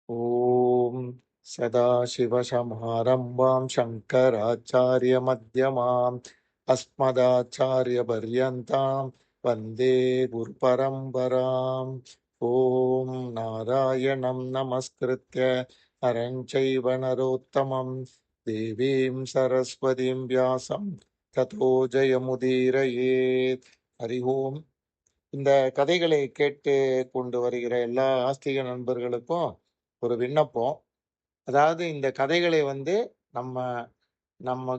ॐ सदाशिवसमारम्भां शङ्कराचार्यमध्यमाम् अस्मदाचार्यपर्यन्तां वन्दे गुरुपरम्पराम्। ॐ नारायणं नमस्कृत्य नरं चैव नरोत्तमं देवीं सरस्वतीं व्यासं ततो जयमुदीरयेत्. हरि ஓம். இந்த கதைகளை கேட்டு கொண்டு வருகிற எல்லா ஆஸ்திக நண்பர்களுக்கும் ஒரு விண்ணப்பம். அதாவது இந்த கதைகளை வந்து நம்ம நம்ம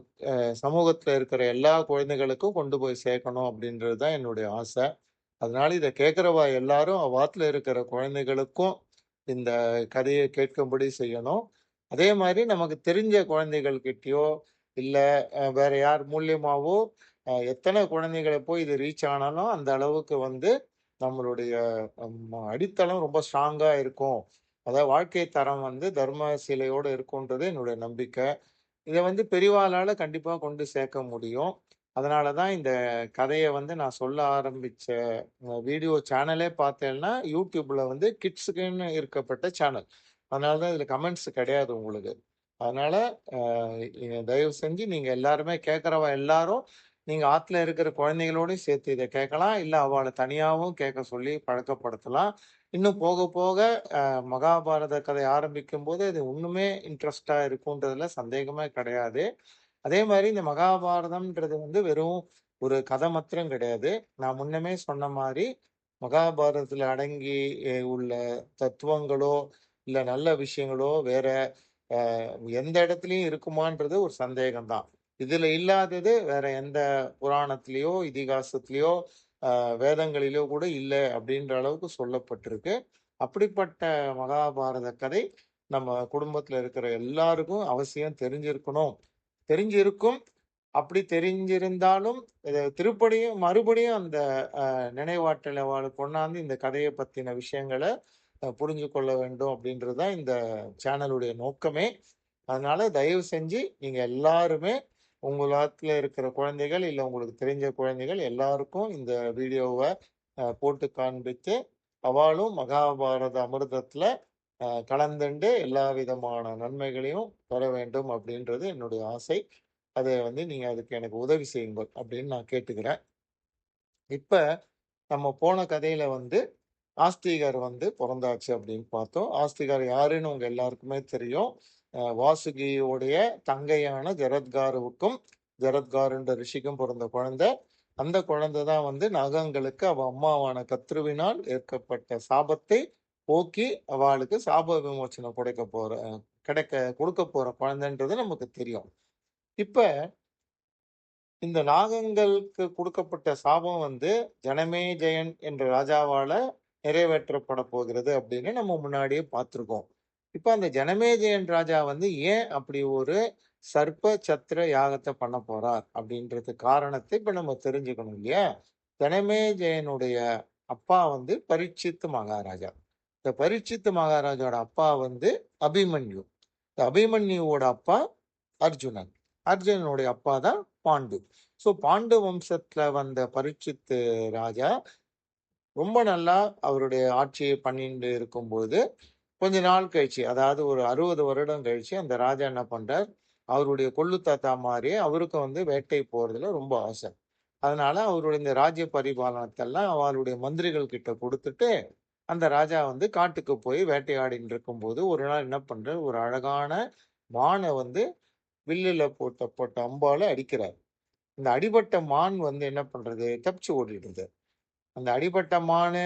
சமூகத்துல இருக்கிற எல்லா குழந்தைகளுக்கும் கொண்டு போய் சேர்க்கணும் அப்படின்றது தான் என்னுடைய ஆசை. அதனால இதை கேட்கிறவா எல்லாரும் அவ்வாத்துல இருக்கிற குழந்தைகளுக்கும் இந்த கதையை கேட்கும்படி செய்யணும். அதே மாதிரி நமக்கு தெரிஞ்ச குழந்தைகள் கிட்டயோ இல்ல வேற யார் மூலியமாவோ எத்தனை குழந்தைகளை போய் இது ரீச் ஆனாலும் அந்த அளவுக்கு வந்து நம்மளுடைய அடித்தளம் ரொம்ப ஸ்ட்ராங்கா இருக்கும். அதாவது வாழ்க்கை தரம் வந்து தர்ம சிலையோட இருக்கும்ன்றது என்னுடைய நம்பிக்கை. இதை வந்து பெரியவாளால கண்டிப்பா கொண்டு சேர்க்க முடியும். அதனாலதான் இந்த கதையை வந்து நான் சொல்ல ஆரம்பிச்ச வீடியோ சேனலே பார்த்தேன்னா யூடியூப்ல வந்து கிட்ஸுக்குன்னு இருக்கப்பட்ட சேனல். அதனாலதான் இதுல கமெண்ட்ஸ் கிடையாது உங்களுக்கு. அதனால தயவு செஞ்சு நீங்க எல்லாருமே கேட்கறவ எல்லாரும் நீங்க ஆத்துல இருக்கிற குழந்தைகளோடயும் சேர்த்து இதை கேட்கலாம். இல்ல அவளை தனியாவும் கேட்க சொல்லி பழக்கப்படுத்தலாம். இன்னும் போக போக மகாபாரத கதை ஆரம்பிக்கும் போது அது இன்னுமே இன்ட்ரெஸ்டா இருக்குன்றதுல சந்தேகமே கிடையாது. அதே மாதிரி இந்த மகாபாரதம்ன்றது வந்து வெறும் ஒரு கதை மாத்திரம் கிடையாது. நான் முன்னமே சொன்ன மாதிரி மகாபாரதத்துல அடங்கி உள்ள தத்துவங்களோ இல்ல நல்ல விஷயங்களோ வேற எந்த இடத்துலயும் இருக்குமான்றது ஒரு சந்தேகம்தான். இதுல இல்லாதது வேற எந்த புராணத்திலேயோ இதிகாசத்திலேயோ வேதங்களிலோ கூட இல்லை அப்படின்ற அளவுக்கு சொல்லப்பட்டிருக்கு. அப்படிப்பட்ட மகாபாரத கதை நம்ம குடும்பத்துல இருக்கிற எல்லாருக்கும் அவசியம் தெரிஞ்சிருக்கணும். தெரிஞ்சிருக்கும். அப்படி தெரிஞ்சிருந்தாலும் திருப்படியும் மறுபடியும் அந்த நினைவாற்றல் அவளுக்கு கொண்டாந்து இந்த கதையை பத்தின விஷயங்களை புரிஞ்சு கொள்ள வேண்டும் அப்படின்றதுதான் இந்த சேனலுடைய நோக்கமே. அதனால தயவு செஞ்சு நீங்க எல்லாருமே உங்களாத்துல இருக்கிற குழந்தைகள் இல்ல உங்களுக்கு தெரிஞ்ச குழந்தைகள் எல்லாருக்கும் இந்த வீடியோவை போட்டு காண்பித்து அவளும் மகாபாரத அமிர்தத்துல கலந்துண்டு எல்லா விதமான நன்மைகளையும் பெற வேண்டும் அப்படின்றது என்னுடைய ஆசை. அதை வந்து நீங்க அதுக்கு எனக்கு உதவி செய்யுங்கள் அப்படின்னு நான் கேட்டுக்கிறேன். இப்ப நம்ம போன கதையில வந்து ஆஸ்திகர் வந்து பிறந்தாச்சு அப்படின்னு பார்த்தோம். ஆஸ்திகர் யாருன்னு உங்க எல்லாருக்குமே தெரியும். வாசுகியோடைய தங்கையான ஜரத்காருவுக்கும் ஜரத்காருன்ற ரிஷிக்கும் பிறந்த குழந்தை. அந்த குழந்தை தான் வந்து நகங்களுக்கு அவ அம்மாவான கத்ருவினால் ஏற்கப்பட்ட சாபத்தை போக்கி அவளுக்கு சாப விமோச்சனம் கொடுக்க போற குழந்தைன்றது நமக்கு தெரியும். இப்ப இந்த நாகங்களுக்கு கொடுக்கப்பட்ட சாபம் வந்து ஜனமேஜயன் என்ற ராஜாவால நிறைவேற்றப்பட போகிறது அப்படின்னு நம்ம முன்னாடியே பார்த்திருக்கோம். இப்ப அந்த ஜனமேஜயன் ராஜா வந்து ஏன் அப்படி ஒரு சர்ப்ப சத்திர யாகத்தை பண்ண போறார் அப்படின்றது காரணத்தை இப்ப நம்ம தெரிஞ்சுக்கணும் இல்லையா? ஜனமேஜயனுடைய அப்பா வந்து பரீட்சித்து மகாராஜா. இந்த பரீட்சித்து மகாராஜாவோட அப்பா வந்து அபிமன்யு. இந்த அபிமன்யுவோட அப்பா அர்ஜுனன். அர்ஜுனனுடைய அப்பா தான் பாண்டு. சோ பாண்டு வம்சத்துல வந்த பரீட்சித்து ராஜா ரொம்ப நல்லா அவருடைய ஆட்சியை பண்ணிட்டு இருக்கும்போது கொஞ்ச நாள் கழிச்சு, அதாவது ஒரு 60 வருடம் கழிச்சு அந்த ராஜா என்ன பண்றார், அவருடைய கொள்ளு தாத்தா மாதிரியே அவருக்கும் வந்து வேட்டை போறதுல ரொம்ப ஆசை. அதனால அவருடைய இந்த ராஜ்ய பரிபாலனத்தெல்லாம் அவருடைய மந்திரிகள் கிட்ட கொடுத்துட்டு அந்த ராஜா வந்து காட்டுக்கு போய் வேட்டையாடின்னு இருக்கும்போது ஒரு நாள் என்ன பண்றார், ஒரு அழகான மானை வந்து வில்லுல போட்ட அம்பால அடிக்கிறார். இந்த அடிபட்ட மான் வந்து என்ன பண்றது, தப்பிச்சு ஓடிடுது. அந்த அடிபட்ட மானு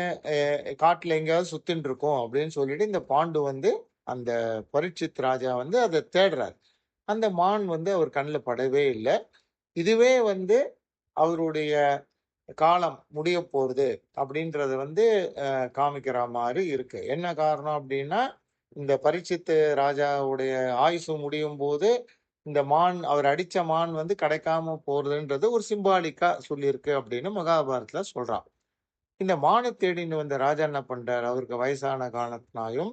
காட்டுல எங்கேயாவது சுத்தின்னு இருக்கும் அப்படின்னு சொல்லிட்டு இந்த பாண்டு வந்து அந்த பரீட்சித் ராஜா வந்து அதை தேடுறார். அந்த மான் வந்து அவர் கண்ணில் படவே இல்லை. இதுவே வந்து அவருடைய காலம் முடிய போகுது அப்படின்றத வந்து காமிக்கிற மாதிரி இருக்கு. என்ன காரணம் அப்படின்னா, இந்த பரீட்சித்து ராஜாவுடைய ஆயுசு முடியும் போது இந்த மான் அவர் அடிச்ச மான் வந்து கிடைக்காம போறதுன்றது ஒரு சிம்பாலிக்கா சொல்லியிருக்கு அப்படின்னு மகாபாரதத்துல சொல்றான். இந்த மானை தேடின்னு வந்த ராஜா என்ன பண்றாரு, அவருக்கு வயசான காரணத்தினாயும்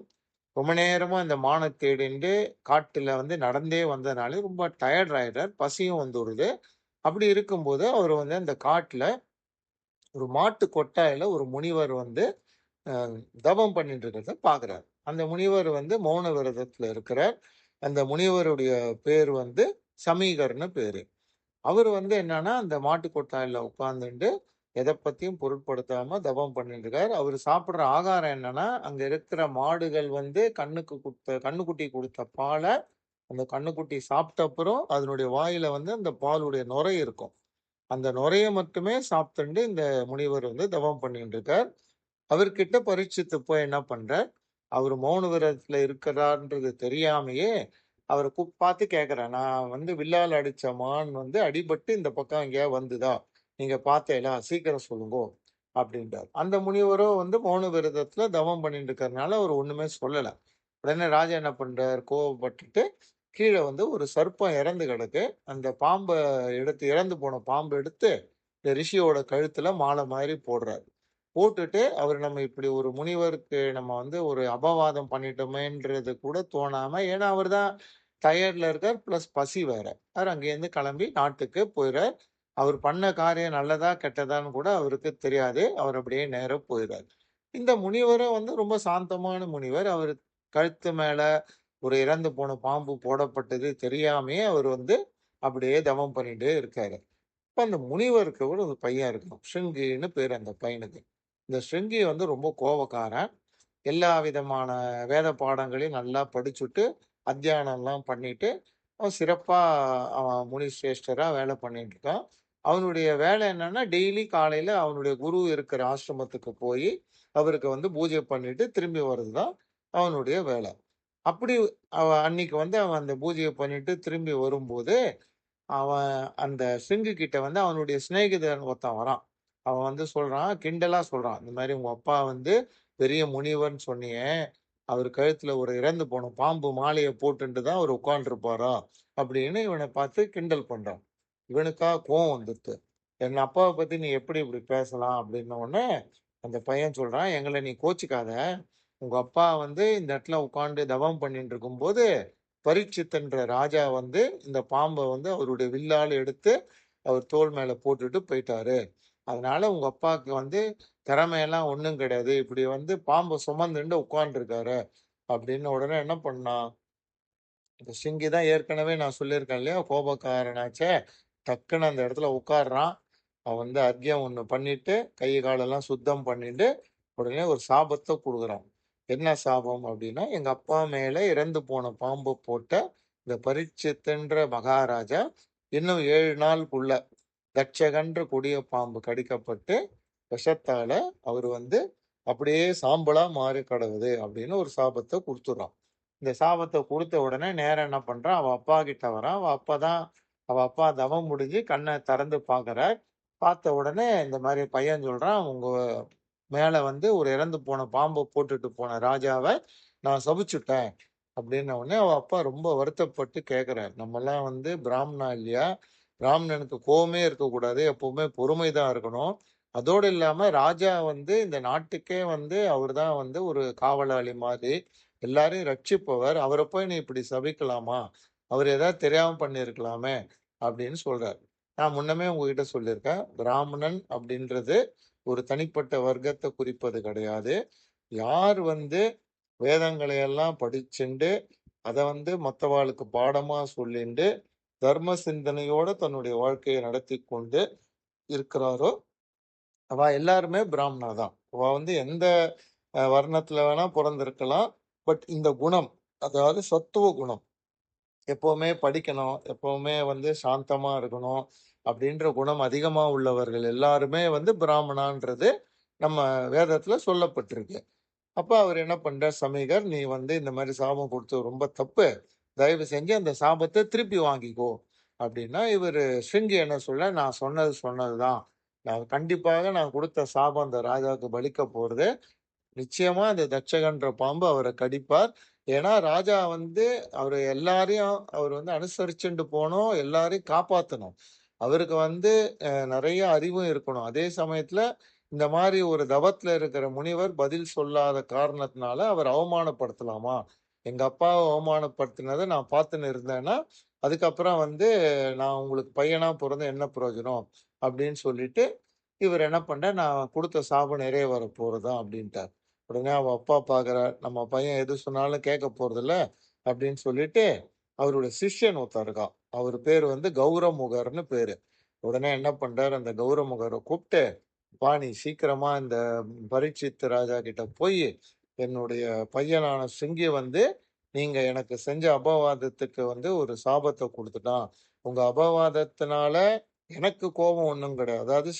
ரொம்ப நேரமா இந்த மானை தேடிண்டு காட்டுல வந்து நடந்தே வந்ததுனால ரொம்ப டயர்ட் ஆயிடுறார். பசியும் வந்துடுது. அப்படி இருக்கும்போது அவர் வந்து அந்த காட்டுல ஒரு மாட்டு கொட்டாயில ஒரு முனிவர் வந்து தவம் பண்ணிட்டு இருக்கிறத பாக்குறாரு. அந்த முனிவர் வந்து மௌன விரதத்துல இருக்கிறார். அந்த முனிவருடைய பேர் வந்து சமீகர்ன்னு பேரு. அவரு வந்து என்னன்னா, அந்த மாட்டு கொட்டாயில உட்கார்ந்துண்டு, எத பத்தியும் பொருட்படுத்தாம தவம் பண்ணிட்டு இருக்காரு. அவரு சாப்பிடுற ஆகாரம் என்னன்னா, அங்க இருக்கிற மாடுகள் வந்து கன்னுக்குட்டி குடுத்த பால, அந்த கன்னுக்குட்டி சாப்பிட்ட அப்புறம், அதனுடைய வாயில வந்து அந்த பாலுடைய நுரை இருக்கும். அந்த நுரைய மட்டுமே சாப்பிட்டுண்டு இந்த முனிவர் வந்து தவம் பண்ணிட்டு இருக்கார். அவர்கிட்ட பரீட்சித்து போய் என்ன பண்றார், அவரு மௌன விரதத்துல இருக்கிறார்ன்றது தெரியாமயே, அவர பார்த்து கேட்கிறார். "நான் வந்து வில்லால அடிச்ச மான் வந்து அடிபட்டு இந்த பக்கம் எங்கேயாவது வந்துதா? நீங்க பார்த்தேளா? சீக்கிரம் சொல்லுங்கோ" அப்படின்றார். அந்த முனிவரோ வந்து மௌன விரதத்துல தவம் பண்ணிட்டு இருக்கிறதுனால அவர் ஒண்ணுமே சொல்லல. உடனே ராஜா என்ன பண்றார், கோவப்பட்டுட்டு கீழ வந்து ஒரு சர்ப்பம் இறந்து கிடக்கு. அந்த பாம்ப இறந்து போன பாம்பு எடுத்து இந்த ரிஷியோட கழுத்துல மாலை மாரி போடுறாரு. போட்டுட்டு, அவரு நம்ம இப்படி ஒரு முனிவருக்கு நம்ம வந்து ஒரு அபவாதம் பண்ணிட்டோமேன்றது கூட தோணாம, ஏன்னா அவரு தான் டயர்ட்ல இருக்கார். பிளஸ் பசி வேற. அவரு அங்கேருந்து கிளம்பி நாட்டுக்கு போயிறார். அவர் பண்ண காரியம் நல்லதா, கெட்டதான்னு கூட அவருக்கு தெரியாது. அவர் அப்படியே நேரா போயிறாரு. இந்த முனிவரும் வந்து ரொம்ப சாந்தமான முனிவர். அவரு கழுத்து மேல ஒரு இறந்து போன பாம்பு போடப்பட்டது தெரியாமயே அவர் வந்து அப்படியே தவம் பண்ணிட்டே இருக்காரு. அப்ப அந்த முனிவருக்கு கூட ஒரு பையன் இருக்கான். ஷிருங்கின்னு பேரு அந்த பையனுக்கு. இந்த ஷிருங்கி வந்து ரொம்ப கோவக்காரன். எல்லா விதமான வேத பாடங்களையும் நல்லா படிச்சுட்டு, அத்தியானம்லாம் பண்ணிட்டு, அவன் சிறப்பா முனி சிரேஷ்டரா வேலை பண்ணிட்டு இருக்கான். அவனுடைய வேலை என்னன்னா, டெய்லி காலையில அவனுடைய குரு இருக்கிற ஆசிரமத்துக்கு போயி, அவருக்கு வந்து பூஜை பண்ணிட்டு திரும்பி வர்றது தான் அவனுடைய வேலை. அப்படி அன்னைக்கு வந்து அவன் அந்த பூஜைய பண்ணிட்டு திரும்பி வரும்போது, அவன் அந்த சிங்கு கிட்ட வந்து அவனுடைய சிநேகிதன் ஒருத்தன் வரான். அவன் வந்து சொல்றான், கிண்டலா சொல்றான். இந்த மாரி உங்க அப்பா வந்து பெரிய முனிவர்ன்னு சொன்னியே, அவரு கழுத்துல ஒரு இறந்து போன பாம்பு மாலைய போட்டுண்டு தான் அவரு உட்கார்ந்துருப்பாரா? அப்படின்னு இவன பார்த்து கிண்டல் பண்றான். இவனுக்கா கோவம் வந்துருது. என் அப்பாவ பத்தி நீ எப்படி இப்படி பேசலாம்? அப்படின்ன உடனே, அந்த பையன் சொல்றான், எங்கள நீ கோச்சுக்காத. உங்க அப்பா வந்து இந்த இடத்துல உட்கார்ந்து தவம் பண்ணிட்டு இருக்கும்போது, பரீட்சித்ன்ற ராஜா வந்து இந்த பாம்ப வந்து அவருடைய வில்லால எடுத்து அவர் தோள் மேல போட்டுட்டு போயிட்டாரு. அதனால உங்க அப்பாவுக்கு வந்து திறமையெல்லாம் ஒண்ணும் கிடையாது. இப்படி வந்து பாம்ப சுமந்துண்டு உட்கார்ந்துருக்காரு. அப்படின்னு உடனே என்ன பண்ணான், இந்த சிங்கி தான் ஏற்கனவே நான் சொல்லியிருக்கேன் இல்லையா? கோபக்காரனாச்சே. டக்குன்னு அந்த இடத்துல உட்கார்றான். அவன் வந்து அர்க்யம் ஒண்ணு பண்ணிட்டு, கை காலெல்லாம் சுத்தம் பண்ணிட்டு, உடனே ஒரு சாபத்த குடுக்குறான். என்ன சாபம் அப்டின்னா, எங்க அப்பா மேல இறந்து போன பாம்பு போட்ட இந்த பரீட்சித்துன்ற மகாராஜா, இன்னும் 7 நாளுக்குள்ள தட்சகன்ற கொடிய பாம்பு கடிக்கப்பட்டு, விஷத்தால அவரு வந்து அப்படியே சாம்பலா மாறி கடவுது அப்படின்னு ஒரு சாபத்த குடுத்துடுறான். இந்த சாபத்த குடுத்த உடனே நேரா என்ன பண்றான், அவ அப்பா கிட்ட வரான். அவ அப்பா தவம் முடிஞ்சு கண்ண திறந்து பார்க்குறார். பார்த்த உடனே இந்த மாரி பையன் சொல்றான், "உங்க மேல வந்து ஒரு இறந்து போன பாம்ப போட்டுட்டு போன ராஜாவ நான் சபிச்சுட்டேன்." அப்படின்ன உடனே அவ அப்பா ரொம்ப வருத்தப்பட்டு கேட்கிறார். நம்மலாம் வந்து பிராமணா இல்லையா? பிராமணனுக்கு கோவமே இருக்கக்கூடாது. எப்பவுமே பொறுமை தான் இருக்கணும். அதோடு இல்லாம ராஜா வந்து இந்த நாட்டுக்கே வந்து அவர் தான் வந்து ஒரு காவலாளி மாரி. எல்லாரையும் ரட்சிப்பவர். அவர போய் நீ இப்படி சபிக்கலாமா? அவர் ஏதாவது தெரியாம பண்ணியிருக்கலாமே! அப்படின்னு சொல்றார். நான் முன்னமே உங்ககிட்ட சொல்லியிருக்கேன். பிராமணன் அப்படின்றது ஒரு தனிப்பட்ட வர்க்கத்த குறிப்பது கிடையாது. யார் வந்து வேதங்களை எல்லாம் படிச்சுண்டு, அத வந்து மத்தவாளுக்கு பாடமா சொல்லிண்டு, தர்ம சிந்தனையோட தன்னுடைய வாழ்க்கைய நடத்திக் கொண்டு இருக்கிறாரோ, அவ எல்லாருமே பிராமணா தான். அவ வந்து எந்த வர்ணத்துல வேணா பொறந்திருக்கலாம். பட் இந்த குணம், அதாவது சத்துவ குணம். எப்பவுமே படிக்கணும், எப்பவுமே வந்து சாந்தமா இருக்கணும், அப்படின்ற குணம் அதிகமா உள்ளவர்கள் எல்லாருமே வந்து பிராமணான்றது நம்ம வேதத்துல சொல்லப்பட்டிருக்கு. அப்ப அவரு என்ன பண்றார் சமீகர், "நீ வந்து இந்த மாரி சாபம் குடுத்தது ரொம்ப தப்பு. தயவு செஞ்சு அந்த சாபத்த திருப்பி வாங்கிக்கோ." அப்படின்னா, இவரு சிருங்கி என்ன சொல்றார், "நான் சொன்னது சொன்னது தான். நான் குடுத்த சாபம் அந்த ராஜாவுக்கு பலிக்க போறது. நிச்சயமா அந்த தட்சகன்ற பாம்பு அவர கடிப்பார். ஏன்னா, ராஜா வந்து அவர் வந்து அனுசரிச்சுண்டு போணும், எல்லாரையும் காப்பாத்தணும். அவருக்கு வந்து நெறைய அறிவும் இருக்கணும். அதே சமயத்துல இந்த மாரி ஒரு தவத்துல இருக்கிற முனிவர் பதில் சொல்லாத காரணத்தினால அவர் அவமானப்படுத்தலாமா? எங்க அப்பாவ அவமானப்படுத்தினத நான் பார்த்துன்னு இருந்தேன்னா, அதுக்கப்புறம் வந்து நான் உங்களுக்கு பையனா பொறந்து என்ன பிரயோஜனம்? அப்படின்னு சொல்லிட்டு, இவரு என்ன பண்றார், நான் குடுத்த சாபம் நிறைவேற போறதாம் அப்படின்ட்டார். உடனே அவ அப்பா பார்க்குறார், நம்ம பையன் எது சொன்னாலும் கேட்க போறதில்ல அப்படின்னு சொல்லிட்டு, அவருடைய சிஷ்யன் ஒருத்தன் இருக்கான். அவரு பேரு வந்து கௌரமுகர்ன்னு பேரு. உடனே என்ன பண்றாரு, அந்த கௌரமுகர கூப்ட்டு, "அப்பா நீ சீக்கிரமா இந்த பரீட்சித் ராஜா கிட்ட போயி, என்னுடைய பையனான சிங்கிய வந்து நீங்க எனக்கு செஞ்ச அபவாதத்துக்கு வந்து ஒரு சாபத்த குடுத்துட்டான். உங்க அபவாதத்தினால எனக்கு கோபம் ஒண்ணும் கிடையாது. அதாவது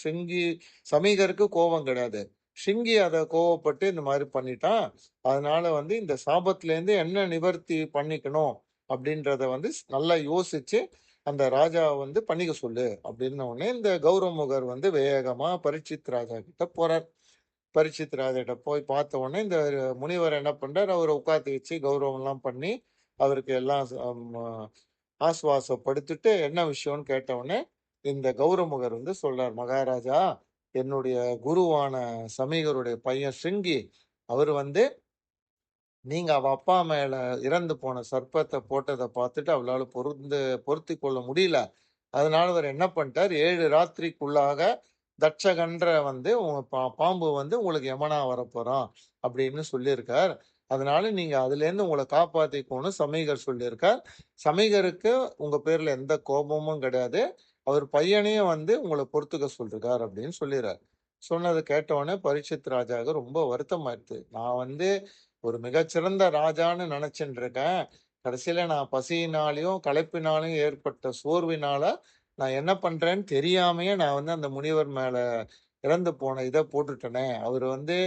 சமீகருக்கு கோபம் கிடையாது. சிங்கி அத கோவப்பட்டு இந்த மாரி பண்ணிட்டான். அதனால வந்து இந்த சாபத்திலேருந்து என்ன நிவர்த்தி பண்ணிக்கணும் அப்படின்றத வந்து நல்லா யோசிச்சு, அந்த ராஜாவ வந்து பண்ணிக்க சொல்லு அப்படின்ன உடனே, இந்த கௌரமுகர் வந்து வேகமா பரீட்சித் ராஜா கிட்ட போறார். பரீட்சித் ராஜாட்ட போய் பார்த்த உடனே, இந்த முனிவர் என்ன பண்றார், அவர உட்காத்தி வச்சு கௌரவம்லாம் பண்ணி, அவருக்கு எல்லாம் ஆசுவாசப்படுத்திட்டு, என்ன விஷயம்னு கேட்ட உடனே, இந்த கௌரமுகர் வந்து சொல்றார், "மகாராஜா, என்னுடைய குருவான சமீகருடைய பையன் சிங்கி, அவரு வந்து நீங்க அவ அப்பா மேல இறந்து போன சர்ப்பத்த போட்டத பார்த்துட்டு அவளால பொருத்திக் கொள்ள முடியல. அதனால அவரு என்ன பண்ணிட்டார், 7 ராத்திரிக்குள்ளாக தட்சகன்ற வந்து உங்க பாம்பு வந்து உங்களுக்கு யமனா வரப்போறான் அப்படின்னு சொல்லியிருக்கார். அதனால நீங்க அதுலேருந்து உங்கள காப்பாத்திக்கோன்னு சமீகர் சொல்லியிருக்கார். சமீகருக்கு உங்க பேர்ல எந்த கோபமும் கிடையாது. அவர் பையனையும் வந்து உங்கள பொறுத்துக்க சொல்லிருக்கார் அப்படின்னு சொல்லிறார். சொன்னத கேட்ட உடனே பரீட்சித் ராஜாவுக்கு ரொம்ப வருத்தமாயிடுத்து. நான் வந்து ஒரு மிகச்சிறந்த ராஜான்னு நினைச்சுட்டு இருக்கேன். கடைசியில நான் பசியினாலயும், களைப்பினாலயும் ஏற்பட்ட சோர்வினால, நான் என்ன பண்றேன்னு தெரியாமயே நான் வந்து அந்த முனிவர் மேல இறந்து போன இத போட்டுட்டேனே. அவரு வந்து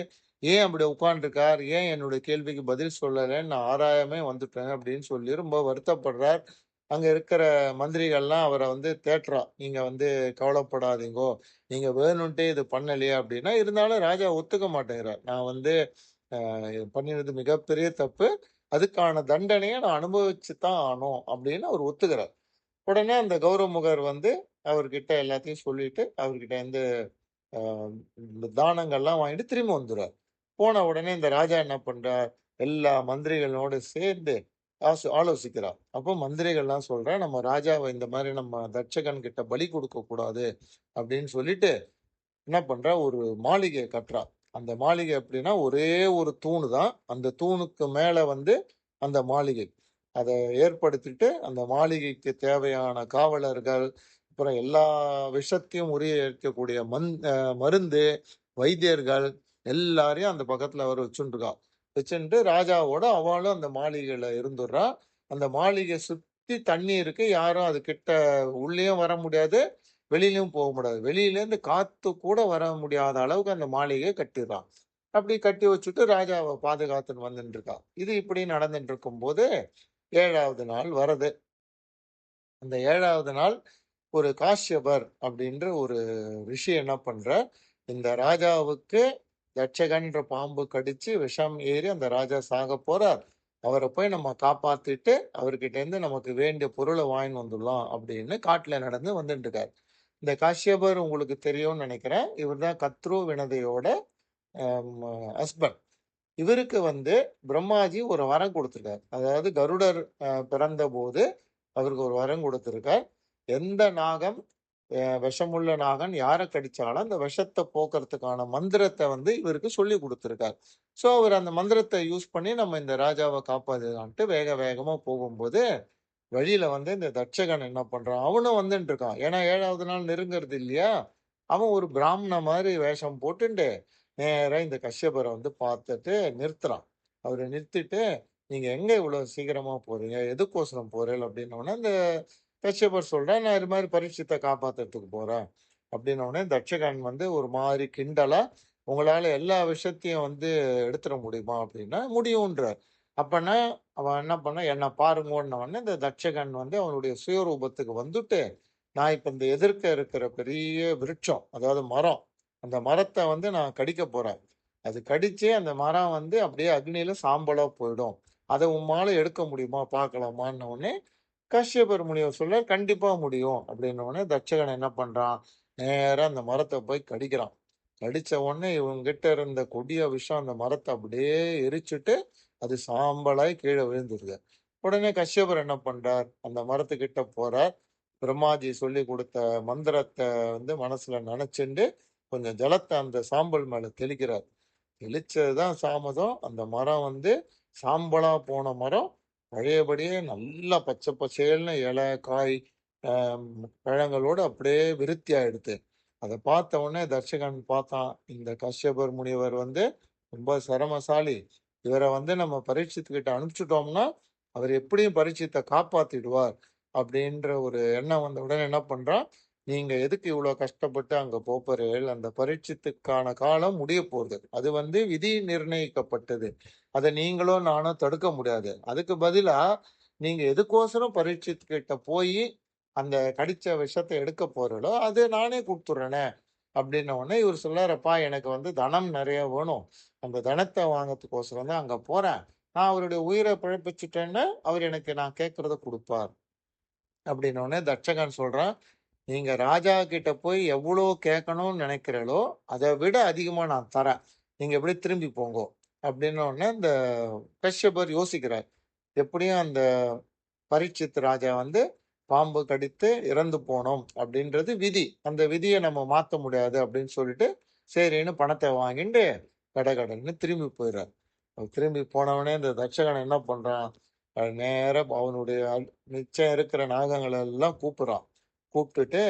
ஏன் அப்படி உட்கார்ந்துருக்கார்? ஏன் என்னுடைய கேள்விக்கு பதில் சொல்லலன்னு நான் ஆராயாமயே வந்துட்டேன் அப்படின்னு சொல்லி ரொம்ப வருத்தப்படுறார். அங்க இருக்கிற மந்திரிகள்லாம் அவர வந்து தேட்டுறா. நீங்க வந்து கவலைப்படாதீங்கோ. நீங்க வேணுன்ட்டே இது பண்ணலையே அப்படின்னா, இருந்தாலும் ராஜா ஒத்துக்க மாட்டேங்கிறார். நான் வந்து பண்ணினது மிகப்பெரிய தப்பு. அதுக்கான தண்டனைய நான் அனுபவிச்சு தான் ஆணும் அப்படின்னு அவர் ஒத்துக்கிறார். உடனே அந்த கௌரமுகர் வந்து அவர்கிட்ட எல்லாத்தையும் சொல்லிட்டு, அவர்கிட்ட இருந்து அ தானங்கள்லாம் வாங்கிட்டு திரும்பி வந்துருவார். போன உடனே இந்த ராஜா என்ன பண்றார், எல்லா மந்திரிகளோடு சேர்ந்து ஆலோசிக்கிறார். அப்போ மந்திரிகள்லாம் சொல்றா, "நம்ம ராஜாவ இந்த மாரி நம்ம தட்சகன் கிட்ட பலி குடுக்கக் கூடாது." அப்படின்னு சொல்லிட்டு என்ன பண்றா, ஒரு மாளிகைய கட்டுறா. அந்த மாளிகை எப்படின்னா, ஒரே ஒரு தூணு தான். அந்த தூணுக்கு மேல வந்து அந்த மாளிகை. அத ஏற்படுத்திட்டு, அந்த மாளிகைக்கு தேவையான காவலர்கள், அப்புறம் எல்லா விஷத்தையும் உரியக்கூடிய மருந்து, வைத்தியர்கள் எல்லாரையும் அந்த பக்கத்துல அவரு வச்சுண்டுருக்கா. வச்சுன்ட்டு ராஜாவோட அவளும் அந்த மாளிகையில இருந்துர்றா. அந்த மாளிகைய சுத்தி தண்ணி இருக்கு. யாரும் அது கிட்ட உள்ளேயும் வர முடியாது. வெளியிலயும் போக முடியாது. வெளியிலேருந்து காத்து கூட வர முடியாத அளவுக்கு அந்த மாளிகைய கட்டிர்றான். அப்படி கட்டி வச்சுட்டு ராஜாவ பாதுகாத்துன்னு வந்துட்டு இருக்கா. இது இப்படி நடந்துட்டு இருக்கும்போது 7வது நாள் வருது. அந்த 7வது நாள் ஒரு காஷ்யபர் அப்படின்ற ஒரு ரிஷி என்ன பண்றார், இந்த ராஜாவுக்கு தட்சகன்ற பாம்பு கடிச்சு விஷம் ஏறி அந்த ராஜா சாகப் போறார். அவர போய் நம்ம காப்பாத்திட்டு, அவர்கிட்ட இருந்து நமக்கு வேண்டிய பொருள வாங்கின்னு வந்துடலாம் அப்படின்னு காட்டுல நடந்து வந்துட்டு இருக்காரு. இந்த காஷ்யபர் உங்களுக்கு தெரியும்னு நினைக்கிறேன். இவர் தான் கத்ரு வினதையோட ஹஸ்பண்ட். இவருக்கு வந்து பிரம்மாஜி ஒரு வரம் குடுத்திருக்கார். அதாவது கருடர் பிறந்தபோது அவருக்கு ஒரு வரம் குடுத்திருக்கார். எந்த நாகம் விஷமுள்ள நாகன் யார கடிச்சாலும் அந்த விஷத்த போக்குறதுக்கான மந்திரத்த வந்து இவருக்கு சொல்லிக் குடுத்திருக்கார். ஸோ, அவர் அந்த மந்திரத்த யூஸ் பண்ணி நம்ம இந்த ராஜாவ காப்பாத்திடலான்ட்டு வேக வேகமா போகும்போது, வழியில வந்து இந்த தட்சகன் என்ன பண்றான், அவனும் வந்துட்டு இருக்கான். ஏன்னா 7வது நாள் நெருங்குறது இல்லையா? அவன் ஒரு பிராமண மாரி வேஷம் போட்டுண்டு, நேரா இந்த கஷ்யபர வந்து பார்த்துட்டு நிறுத்துறான். அவர நிறுத்திட்டு, "நீங்க எங்க இவ்வளோ சீக்கிரமா போறீங்க? எதுக்கோசரம் போறேள்?" அப்படின்னோனே, இந்த கஷ்யபர் சொல்றான், "நான் இது மாரி பரீட்சித்த காப்பாத்துறதுக்கு போறேன்." அப்படின்னோனே, தட்சகன் வந்து ஒரு மாரி கிண்டலா, "உங்களால எல்லா விஷயத்தையும் வந்து எடுத்துற முடியுமா?" அப்படின்னா, "முடியும்ன்றார்." அப்பன்னா அவன் என்ன பண்ணான், "என்ன பாருங்கோன்ன" உடனே இந்த தட்சகன் வந்து அவனுடைய சுயரூபத்துக்கு வந்துட்டு, நான் இப்ப இந்த எதிர்க்க இருக்கிற பெரிய விருட்சம், அதாவது மரம். அந்த மரத்த வந்து நான் கடிக்கப் போறேன். அது கடிச்சு அந்த மரம் வந்து அப்படியே அக்னியில சாம்பலா போயிடும். அத உம்மால எடுக்க முடியுமா? பார்க்கலாமான்ன உடனே, கஷ்யபர் முனிவர் சொல்றார், "கண்டிப்பா முடியும்." அப்படின்ன உடனே தட்சகன் என்ன பண்றான், நேரா அந்த மரத்த போய் கடிக்கிறான். கடிச்ச உடனே இவன்கிட்ட இருந்த கொடிய விஷம் அந்த மரத்த அப்படியே எரிச்சுட்டு, அது சாம்பலாய் கீழ விழுந்துருது. உடனே கஷ்யபர் என்ன பண்றார், அந்த மரத்துக்கிட்ட போறார். பிரம்மாஜி சொல்லிக் குடுத்த மந்திரத்த வந்து மனசுல நெனச்சுண்டு, கொஞ்சம் ஜலத்த அந்த சாம்பல் மேல தெளிக்கிறார். தெளிச்சதுதான் தாமதம். அந்த மரம் வந்து சாம்பலா போன மரம் பழையபடியே நல்லா பச்சை பசேல்னு இலை, காய், அ பழங்களோட அப்படியே விருத்தி ஆயிடுத்து. அத பார்த்த உடனே தட்சகன் பார்த்தான். இந்த கஷ்யபர் முனிவர் வந்து ரொம்ப சிரமசாலி. இவர வந்து நம்ம பரீட்சித்துக்கிட்ட அனுப்பிச்சுட்டோம்னா, அவர் எப்படியும் பரீட்சித்த காப்பாத்திடுவார். அப்படின்ற ஒரு எண்ணம் வந்த உடனே என்ன பண்றான், நீங்க எதுக்கு இவ்ளோ கஷ்டப்பட்டு அங்க போப்போறீகள்? அந்த பரீட்சித்துக்கான காலம் முடியப் போகுது. அது வந்து விதி நிர்ணயிக்கப்பட்டது. அத நீங்களோ நானோ தடுக்க முடியாது. அதுக்கு பதிலா நீங்க எதுக்கோசரம் பரீட்சித் கிட்ட போயி அந்த கடிச்ச விஷத்த எடுக்க போறீகளோ, அது நானே குடுத்துடுறேனே! அப்டின்ன உடனே இவரு சொல்றாரு, "அப்பா எனக்கு வந்து தனம் நெறைய வேணும். அந்த தனத்த வாங்கறதுக்கோசரம் தான் அங்க போறேன். நான் அவருடைய உயிர பிழைப்பிச்சுட்டேன்னா, அவரு எனக்கு நான் கேட்கிறத குடுப்பார்." அப்டின்ன உடனே தட்சகன் சொல்றான், "நீங்க ராஜா கிட்ட போய் எவ்ளோ கேட்கணும்னு நெனைக்கிறீகளோ, அத விட அதிகமா நான் தரேன். நீங்க இப்படியே திரும்பி போங்கோ." அப்டின்ன உடனே இந்த கஷ்யபர் யோசிக்கிறார். எப்படியும் அந்த பரீட்சித் ராஜா வந்து பாம்பு கடித்து இறந்து போனோம் அப்படின்றது விதி. அந்த விதிய நம்ம மாத்த முடியாது அப்படின்னு சொல்லிட்டு, சரின்னு பணத்த வாங்கிண்டு கடகடன்னு திரும்பி போயிறார். திரும்பி போனவனே இந்த தட்சகன் என்ன பண்றான், நேரா அவனுடைய மிச்சம் இருக்கிற நாகங்கள எல்லாம் கூப்பிடுறான். கூப்பிட்டுட்டு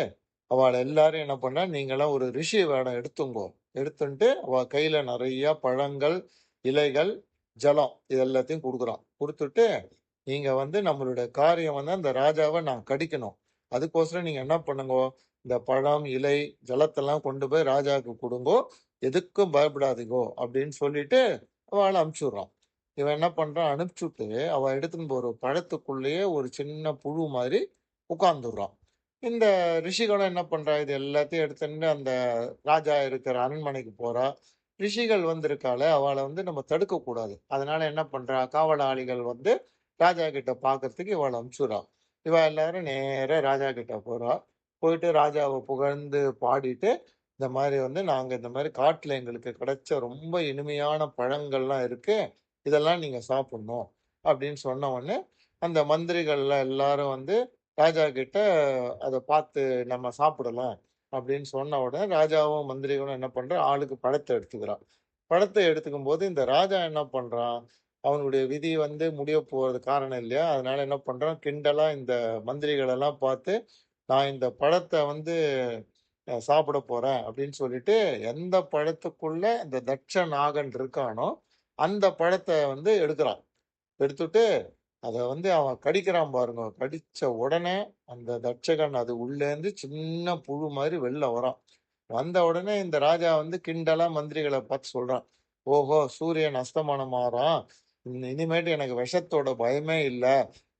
அவள எல்லாரையும் என்ன பண்றான், நீங்கலாம் ஒரு ரிஷி வேடம் எடுத்துங்கோ. எடுத்துன்ட்டு அவ கையில நெறைய பழங்கள், இலைகள், ஜலம் இது எல்லாத்தையும் குடுக்குறான். குடுத்துட்டு நீங்க வந்து நம்மளுடைய காரியம் வந்து அந்த ராஜாவ நான் கடிக்கணும். அதுக்கோசரம் நீங்க என்ன பண்ணுங்கோ, இந்த பழம், இலை, ஜலத்தெல்லாம் கொண்டு போய் ராஜாவுக்கு குடுங்கோ. எதுக்கும் பயப்படாதீங்கோ அப்படின்னு சொல்லிட்டு அவள அனுப்பிச்சு விடுறான். இவன் என்ன பண்றான், அனுப்பிச்சுட்டு அவ எடுத்துன்னு போற பழத்துக்குள்ளேயே ஒரு சின்ன புழு மாரி உட்கார்ந்துடுறான். இந்த ரிஷிகளும் என்ன பண்றா, இது எல்லாத்தையும் எடுத்துன்னு அந்த ராஜா இருக்கிற அரண்மனைக்கு போறா. ரிஷிகள் வந்திருக்காள, அவள வந்து நம்ம தடுக்கக்கூடாது. அதனால என்ன பண்றா, காவலாளிகள் வந்து ராஜா கிட்ட பார்க்கறதுக்கு இவள அனுப்பிச்சுடுறா. இவ எல்லாரும் நேரா ராஜா கிட்ட போறா. போயிட்டு ராஜாவ புகழ்ந்து பாடிட்டு, இந்த மாரி வந்து நாங்க இந்த மாரி காட்டுல எங்களுக்கு கிடைச்ச ரொம்ப இனிமையான பழங்கள்லாம் இருக்கு. இதெல்லாம் நீங்க சாப்பிடணும். அப்படின்னு சொன்ன உடனே, அந்த மந்திரிகள்லாம் எல்லாரும் வந்து ராஜா கிட்ட அத பார்த்து நம்ம சாப்பிடலாம். அப்படின்னு சொன்ன உடனே ராஜாவும், மந்திரிகளும் என்ன பண்றா, ஆளுக்கு பழத்த எடுத்துக்கிறா. பழத்த எடுத்துக்கும்போது இந்த ராஜா என்ன பண்றான், அவனுடைய விதி வந்து முடியப் போறது காரணம் இல்லையா? அதனால என்ன பண்றான், கிண்டலா இந்த மந்திரிகள் எல்லாம் பார்த்து, நான் இந்த பழத்த வந்து சாப்பிட போறேன் அப்படின்னு சொல்லிட்டு, எந்த பழத்துக்குள்ள இந்த தட்ச நாகன் இருக்கானோ, அந்த பழத்த வந்து எடுக்குறான். எடுத்துட்டு அத வந்து அவன் கடிக்கிறான் பாருங்க. கடிச்ச உடனே அந்த தட்சகன் அது உள்ளேருந்து சின்ன புழு மாரி வெளில வரான். வந்த உடனே இந்த ராஜா வந்து கிண்டலா மந்திரிகள பார்த்து சொல்றான். "ஓஹோ! சூரியன் அஸ்தமனம் ஆறான். இனிமேட்டு எனக்கு விஷத்தோட பயமே இல்ல.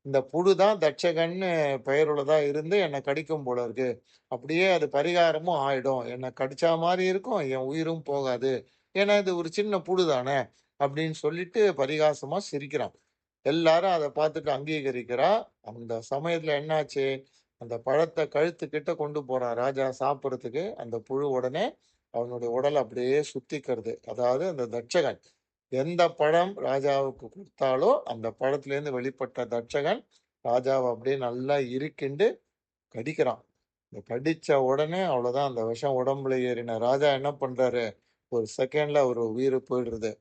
இந்த புழு தான் தட்சகன்னு பெயருள்ளதா இருந்து என்ன கடிக்கும் போல இருக்கு. அப்படியே அது பரிகாரமும் ஆயிடும். என்ன கடிச்சா மாரி இருக்கும். என் உயிரும் போகாது. ஏன்னா இது ஒரு சின்ன புழு தானே!" அப்படின்னு சொல்லிட்டு பரிகாசமா சிரிக்கிறான். எல்லாரும் அத பார்த்துட்டு அங்கீகரிக்கிறா. அந்த சமயத்துல என்னாச்சு, அந்த பழத்த கழுத்துக்கிட்ட கொண்டு போறான் ராஜா சாப்பிடுறதுக்கு. அந்த புழு உடனே அவனுடைய உடல அப்படியே சுத்திக்கிறது. அதாவது அந்த தட்சகன். எந்த பழம் ராஜாவுக்கு குடுத்தாலோ, அந்த பழத்திலேருந்து வெளிப்பட்ட தட்சகன், ராஜாவ அப்படியே நல்லா இறுக்கிண்டு கடிக்கிறான். இந்த கடிச்ச உடனே அவ்வளோதான் அந்த விஷம் உடம்புல ஏறின ராஜா என்ன பண்றாரு, ஒரு செகண்ட்ல அவரு உயிரு போயிடுது.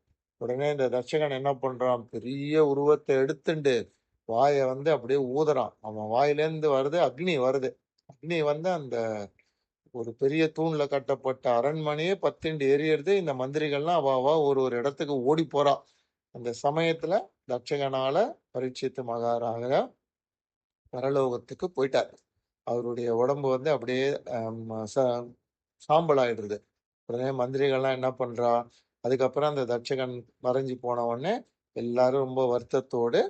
உடனே இந்த தட்சகன் என்ன பண்றான், பெரிய உருவத்த எடுத்துண்டு, வாய வந்து அப்படியே ஊதுறான். அவன் வாயிலேருந்து வருது, அக்னி வருது. அக்னி வந்து அந்த ஒரு பெரிய தூண்ல கட்டப்பட்ட அரண்மனையே பத்திண்டு எரியிறது. இந்த மந்திரிகள்லாம் அவ அவ ஒரு ஒரு இடத்துக்கு ஓடி போறா. அந்த சமயத்துல தட்சகனால பரீட்சித்து மகாராஜா பரலோகத்துக்கு போயிட்டார். அவருடைய உடம்பு வந்து அப்படியே சாம்பல் ஆயிடுது. உடனே மந்திரிகள்லாம் என்ன பண்றா, அதுக்கப்புறம் அந்த தட்சகன் மறைஞ்சு போன உடனே எல்லாரும் ரொம்ப வருத்தத்தோடு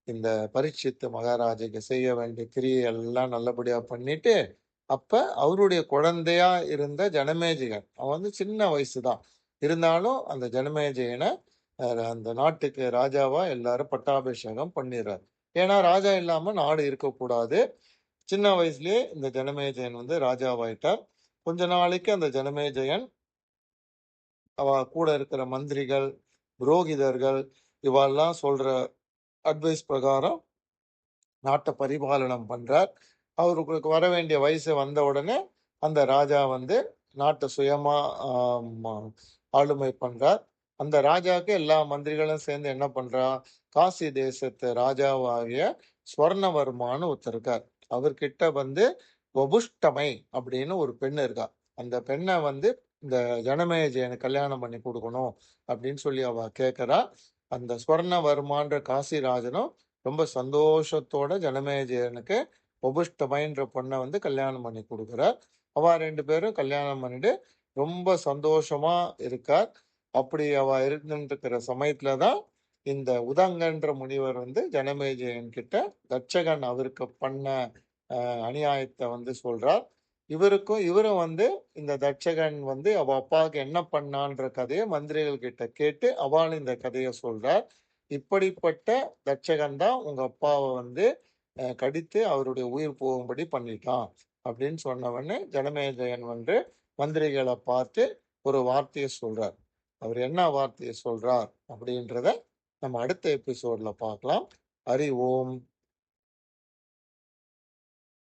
இந்த பரீட்சித்து மகாராஜாக்கு செய்ய வேண்டிய கிரியை எல்லாம் நல்லபடியா பண்ணிட்டு, அப்ப அவருடைய குழந்தையா இருந்த ஜனமேஜயன், அவன் வந்து சின்ன வயசு தான். இருந்தாலும் அந்த ஜனமேஜயன அந்த நாட்டுக்கு ராஜாவா எல்லாரும் பட்டாபிஷேகம் பண்ணிடுறார். ஏன்னா ராஜா இல்லாம நாடு இருக்கக்கூடாது. சின்ன வயசுலயே இந்த ஜனமேஜயன் வந்து ராஜாவாயிட்டார். கொஞ்ச நாளைக்கு அந்த ஜனமேஜயன் அவ கூட இருக்கிற மந்திரிகள், புரோகிதர்கள் இவெல்லாம் சொல்ற அட்வைஸ் பிரகாரம் நாட்ட பரிபாலனம் பண்றார். அவருக்கு வர வேண்டிய வயசு வந்த உடனே அந்த ராஜா வந்து நாட்ட சுயமா ஆம், ஆளுமை பண்றார். அந்த ராஜாவுக்கு எல்லா மந்திரிகளும் சேர்ந்து என்ன பண்றா, காசி தேசத்து ராஜாவாகிய ஸ்வர்ணவர்மான்னு ஒருத்தர் இருக்கார். அவர்கிட்ட வந்து வபுஷ்டமை அப்படின்னு ஒரு பெண் இருக்கா. அந்த பெண்ணை வந்து இந்த ஜனமேஜயனுக்கு கல்யாணம் பண்ணி கொடுக்கணும் அப்படின்னு சொல்லி அவ கேட்கறா. அந்த ஸ்வர்ணவர்மான்ற காசி ராஜனும் ரொம்ப சந்தோஷத்தோட ஜனமேஜயனுக்கு வபுஷ்டமைன்ற பொண்ணை வந்து கல்யாணம் பண்ணி கொடுக்குறார். அவ 2 பேரும் கல்யாணம் பண்ணிட்டு ரொம்ப சந்தோஷமா இருக்கார். அப்படி அவ இருந்துட்டு இருக்கிற சமயத்துல தான் இந்த உதங்கன்ற முனிவர் வந்து ஜனமேஜயன் கிட்ட தட்சகன் அவருக்கு பண்ண அநியாயத்தை வந்து சொல்றார். இவரும் வந்து இந்த தட்சகன் வந்து அவ அப்பாவுக்கு என்ன பண்ணான்ற கதையை மந்திரிகள் கிட்ட கேட்டு அவள் இந்த கதையை சொல்றார். இப்படிப்பட்ட தட்சகன் தான் உங்க அப்பாவை வந்து கடித்து அவருடைய உயிர் போகும்படி பண்ணிட்டான் அப்படின்னு சொன்னவொடனே ஜனமேஜயன் வந்து மந்திரிகளை பார்த்து ஒரு வார்த்தையை சொல்றார். அவர் என்ன வார்த்தையை சொல்றார் அப்படின்றத நம்ம அடுத்த எபிசோட்ல பார்க்கலாம். ஹரி ஓம்.